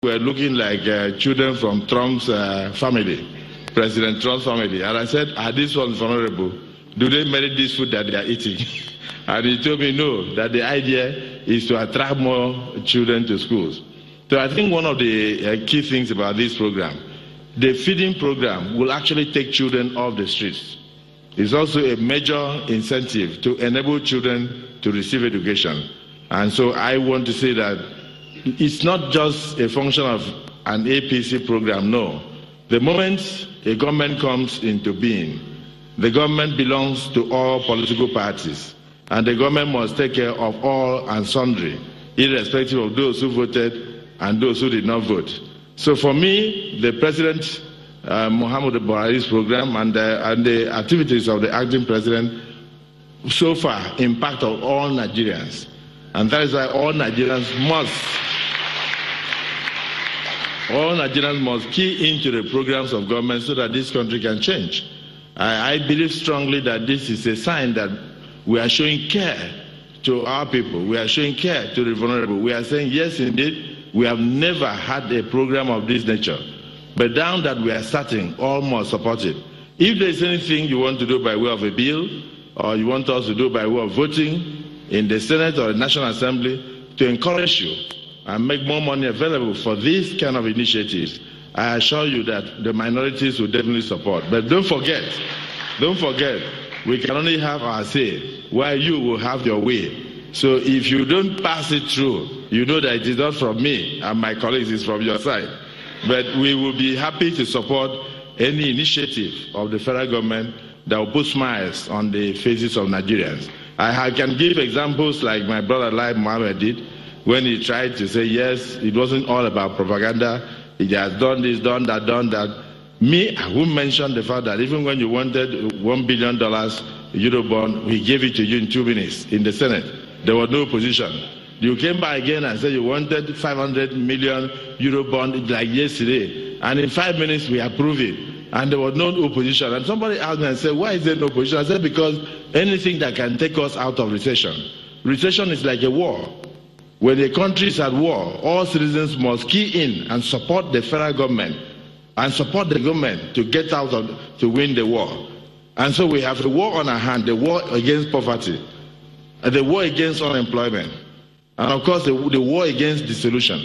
were looking like children from Trump's family, President Trump's family. And I said, are these ones vulnerable? Do they merit this food that they are eating? And he told me no, that the idea is to attract more children to schools. So I think one of the key things about this program, the feeding program will actually take children off the streets. It's also a major incentive to enable children to receive education. And so I want to say that it's not just a function of an APC program, no. The moment a government comes into being, the government belongs to all political parties, and the government must take care of all and sundry, irrespective of those who voted and those who did not vote. So for me, the President Muhammadu Buhari's program and the activities of the acting president so far impact on all Nigerians. And that is why all Nigerians must key into the programs of government so that this country can change. I believe strongly that this is a sign that we are showing care to our people. We are showing care to the vulnerable. We are saying, yes, indeed, we have never had a program of this nature. But now that we are starting, all must support it. If there is anything you want to do by way of a bill, or you want us to do by way of voting in the Senate or the National Assembly to encourage you and make more money available for these kind of initiatives, I assure you that the minorities will definitely support. But don't forget, we can only have our say, while you will have your way. So if you don't pass it through, you know that it is not from me and my colleagues, it's from your side. But we will be happy to support any initiative of the federal government that will put smiles on the faces of Nigerians. I can give examples like my brother Lai Mohammed did when he tried to say, yes, it wasn't all about propaganda. He has done this, done that, done that. Me, I will mention the fact that even when you wanted $1 billion Eurobond, we gave it to you in 2 minutes in the Senate. There was no opposition. You came back again and said you wanted 500 million Eurobond like yesterday. And in 5 minutes, we approved it. And there was no opposition. And somebody asked me and said, why is there no opposition? I said, because anything that can take us out of recession. Recession is like a war. When a country is at war, all citizens must key in and support the federal government and support the government to get out of, to win the war. And so we have a war on our hand, the war against poverty, and the war against unemployment, and of course the war against dissolution.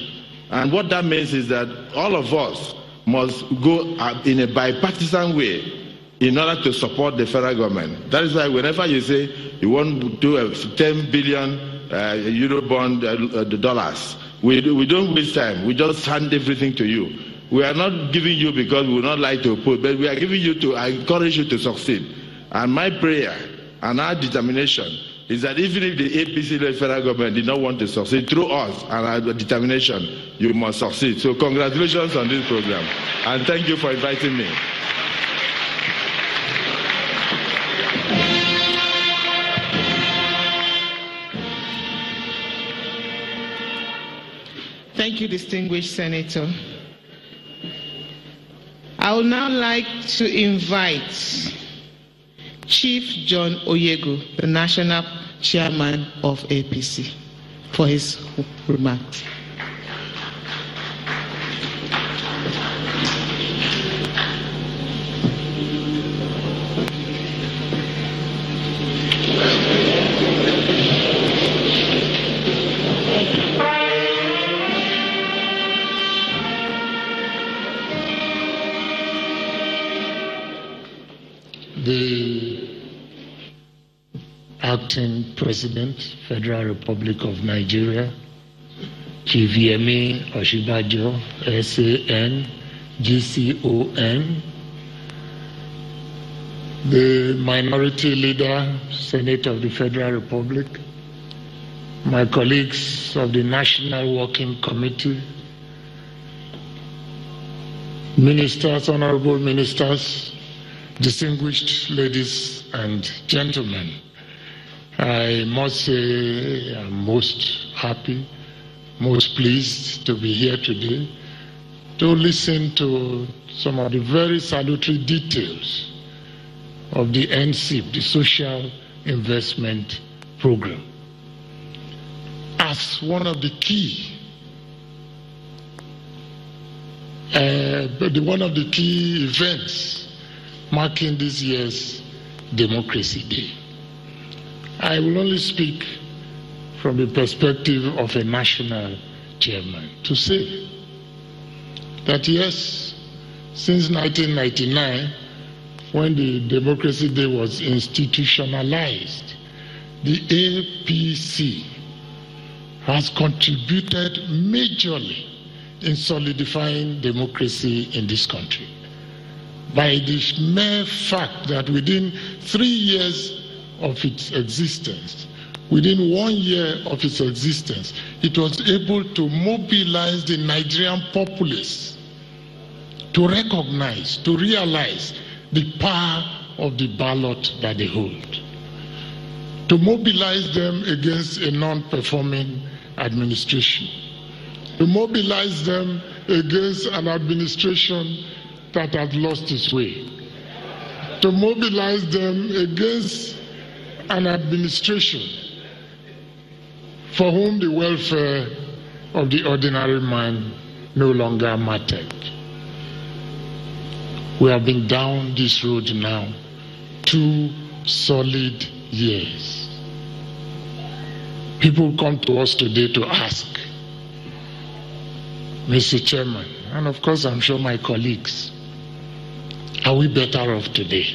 And what that means is that all of us must go in a bipartisan way in order to support the federal government. That is why whenever you say you want to do a 10 billion Eurobond dollars, we don't waste time. We just hand everything to you. We are not giving you because we would not like to oppose, but we are giving you to encourage you to succeed. And my prayer and our determination is that even if the APC-led federal government did not want to succeed, through us and our determination, you must succeed. So congratulations on this program, and thank you for inviting me. Thank you, distinguished Senator. I would now like to invite Chief John Oyegu, the National Chairman of APC, for his remarks. The Acting President, Federal Republic of Nigeria, Chief Yemi Oshibajo, SAN, GCON, the Minority Leader, Senate of the Federal Republic, my colleagues of the National Working Committee, ministers, honorable ministers, distinguished ladies and gentlemen, I must say I'm most happy, most pleased to be here today to listen to some of the very salutary details of the NCIP, the Social Investment Program. As one of the key one of the key events marking this year's Democracy Day. I will only speak from the perspective of a national chairman to say that yes, since 1999, when the Democracy Day was institutionalized, the APC has contributed majorly in solidifying democracy in this country. By the mere fact that within 3 years of its existence, within 1 year of its existence, it was able to mobilize the Nigerian populace to recognize, to realize the power of the ballot that they hold, to mobilize them against a non-performing administration, to mobilize them against an administration that has lost its way, to mobilize them against an administration for whom the welfare of the ordinary man no longer mattered. We have been down this road now 2 solid years. People come to us today to ask, Mr. Chairman, and of course I'm sure my colleagues, are we better off today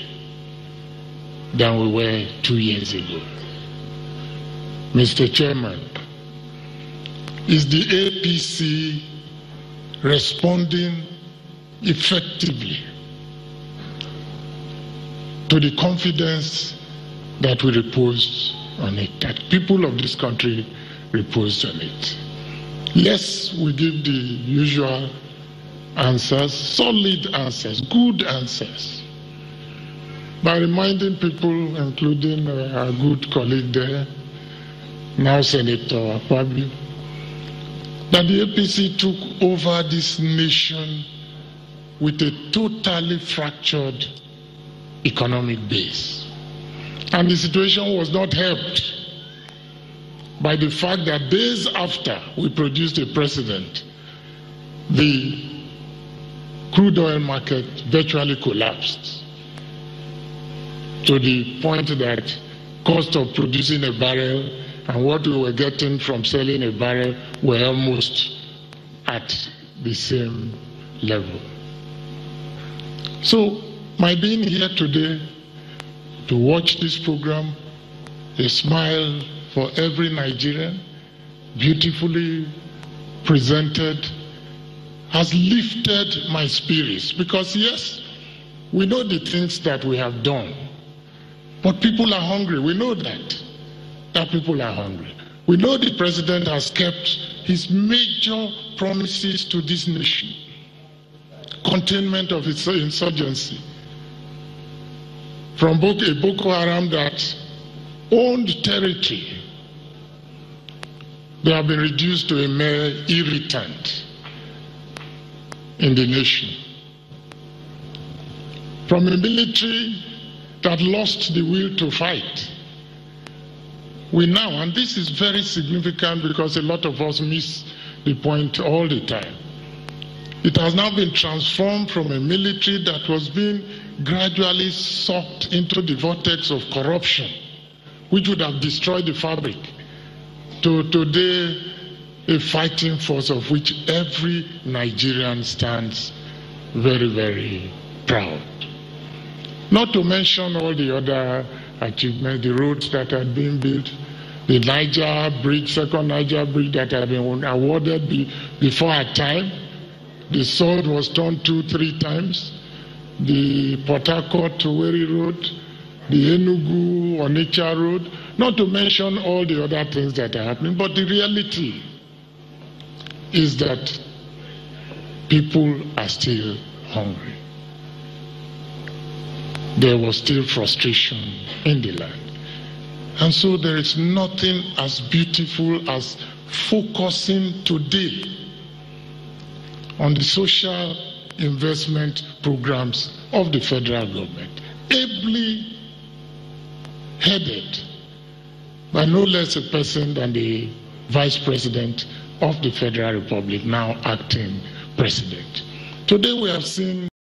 than we were 2 years ago? Mr. Chairman, is the APC responding effectively to the confidence that we reposed on it, that people of this country reposed on it? Yes, we give the usual answers, solid answers, good answers, by reminding people, including our good colleague there, now Senator Akpabio, that the APC took over this nation with a totally fractured economic base. And the situation was not helped by the fact that days after we produced a president, the crude oil market virtually collapsed to the point that cost of producing a barrel and what we were getting from selling a barrel were almost at the same level. So my being here today to watch this program, a smile for every Nigerian, beautifully presented, has lifted my spirits, because yes, we know the things that we have done, but people are hungry. We know that people are hungry. We know the president has kept his major promises to this nation: containment of its insurgency. From a Boko Haram that owned territory, they have been reduced to a mere irritant in the nation. From a military that lost the will to fight, we now, and this is very significant because a lot of us miss the point all the time, it has now been transformed from a military that was being gradually sucked into the vortex of corruption, which would have destroyed the fabric, to today a fighting force of which every Nigerian stands very, very proud. Not to mention all the other achievements, the roads that had been built, the Niger Bridge, second Niger Bridge that had been awarded before our time. The sword was turned 2-3 times. The Port Harcourt to Weri Road, the Enugu Onitsha Road, not to mention all the other things that are happening. But the reality is that people are still hungry. There was still frustration in the land. And so there is nothing as beautiful as focusing today on the social investment programs of the federal government, ably headed by no less a person than the Vice President of the Federal Republic, now acting President. Today we have seen